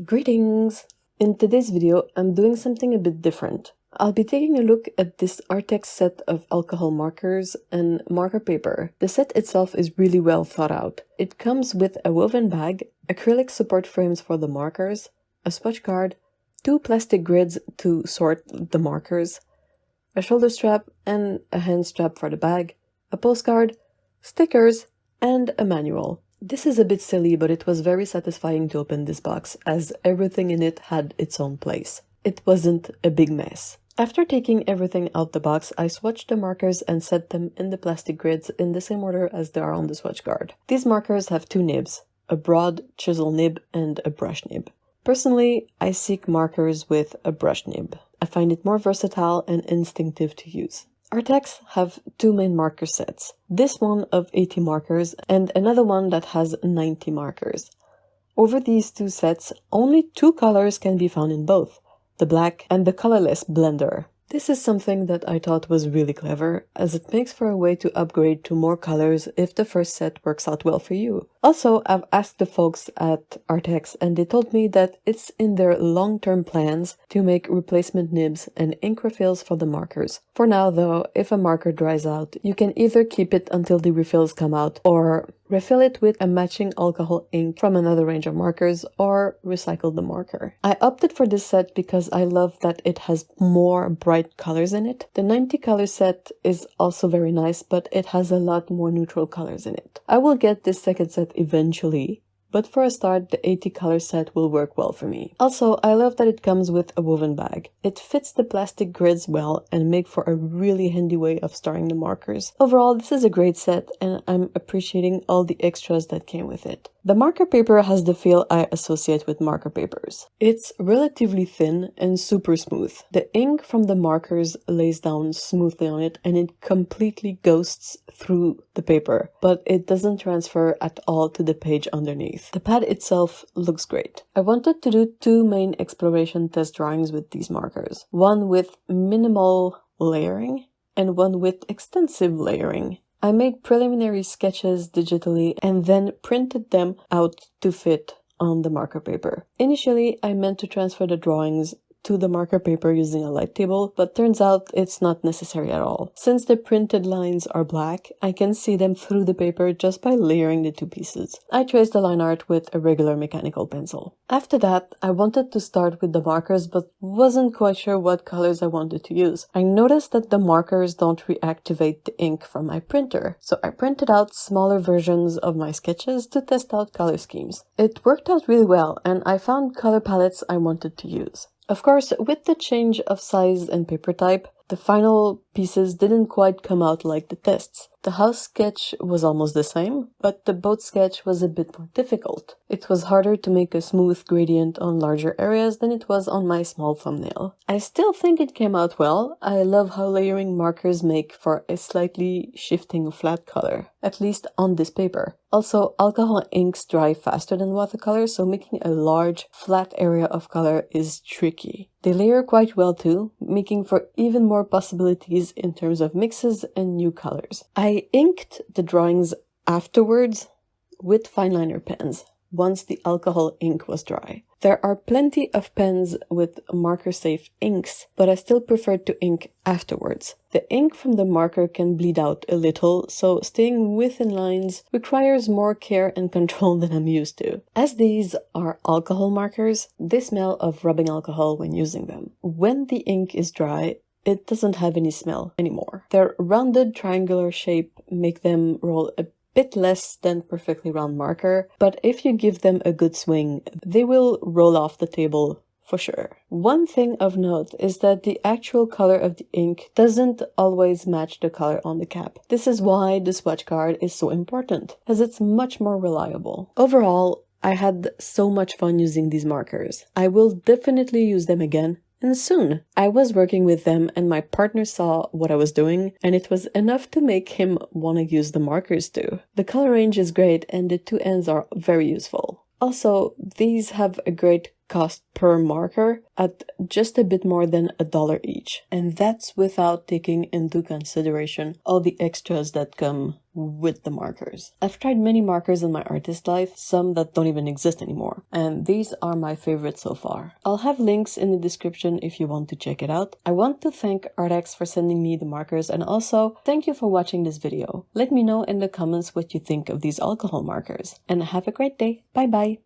Greetings! In today's video, I'm doing something a bit different. I'll be taking a look at this Artex set of alcohol markers and marker paper. The set itself is really well thought out. It comes with a woven bag, acrylic support frames for the markers, a swatch card, 2 plastic grids to sort the markers, a shoulder strap and a hand strap for the bag, a postcard, stickers, and a manual. This is a bit silly, but it was very satisfying to open this box, as everything in it had its own place. It wasn't a big mess. After taking everything out the box, I swatched the markers and set them in the plastic grids in the same order as they are on the swatch card. These markers have 2 nibs, a broad chisel nib and a brush nib. Personally, I seek markers with a brush nib. I find it more versatile and instinctive to use. Artex have 2 main marker sets, this one of 80 markers and another one that has 90 markers. Over these 2 sets, only 2 colors can be found in both, the black and the colorless blender. This is something that I thought was really clever, as it makes for a way to upgrade to more colors if the first set works out well for you. Also, I've asked the folks at Artex and they told me that it's in their long-term plans to make replacement nibs and ink refills for the markers. For now though, if a marker dries out, you can either keep it until the refills come out or refill it with a matching alcohol ink from another range of markers or recycle the marker. I opted for this set because I love that it has more bright colors in it. The 90 color set is also very nice, but it has a lot more neutral colors in it. I will get this second set eventually, but for a start, the 80 color set will work well for me. Also, I love that it comes with a woven bag. It fits the plastic grids well and make for a really handy way of storing the markers. Overall, this is a great set and I'm appreciating all the extras that came with it. The marker paper has the feel I associate with marker papers. It's relatively thin and super smooth. The ink from the markers lays down smoothly on it and it completely ghosts through the paper, but it doesn't transfer at all to the page underneath. The pad itself looks great. I wanted to do 2 main exploration test drawings with these markers. One with minimal layering and one with extensive layering. I made preliminary sketches digitally and then printed them out to fit on the marker paper. Initially, I meant to transfer the drawings to the marker paper using a light table, but turns out it's not necessary at all. Since the printed lines are black, I can see them through the paper just by layering the 2 pieces. I traced the line art with a regular mechanical pencil. After that, I wanted to start with the markers, but wasn't quite sure what colors I wanted to use. I noticed that the markers don't reactivate the ink from my printer, so I printed out smaller versions of my sketches to test out color schemes. It worked out really well, and I found color palettes I wanted to use. Of course, with the change of size and paper type, the final pieces didn't quite come out like the tests. The house sketch was almost the same, but the boat sketch was a bit more difficult. It was harder to make a smooth gradient on larger areas than it was on my small thumbnail. I still think it came out well. I love how layering markers make for a slightly shifting flat color, at least on this paper. Also, alcohol inks dry faster than watercolor, so making a large, flat area of color is tricky. They layer quite well too, making for even more possibilities in terms of mixes and new colors. I inked the drawings afterwards with fineliner pens, once the alcohol ink was dry. There are plenty of pens with marker-safe inks, but I still prefer to ink afterwards. The ink from the marker can bleed out a little, so staying within lines requires more care and control than I'm used to. As these are alcohol markers, they smell of rubbing alcohol when using them. When the ink is dry, it doesn't have any smell anymore. Their rounded triangular shape make them roll a bit less than perfectly round marker, but if you give them a good swing, they will roll off the table for sure. One thing of note is that the actual color of the ink doesn't always match the color on the cap. This is why the swatch card is so important, as it's much more reliable. Overall, I had so much fun using these markers. I will definitely use them again, and soon. I was working with them and my partner saw what I was doing, and it was enough to make him want to use the markers too. The color range is great and the 2 ends are very useful. Also, these have a great cost per marker at just a bit more than $1 each. And that's without taking into consideration all the extras that come with the markers. I've tried many markers in my artist life, some that don't even exist anymore, and these are my favorites so far. I'll have links in the description if you want to check it out. I want to thank Artex for sending me the markers, and also thank you for watching this video. Let me know in the comments what you think of these alcohol markers, and have a great day. Bye bye!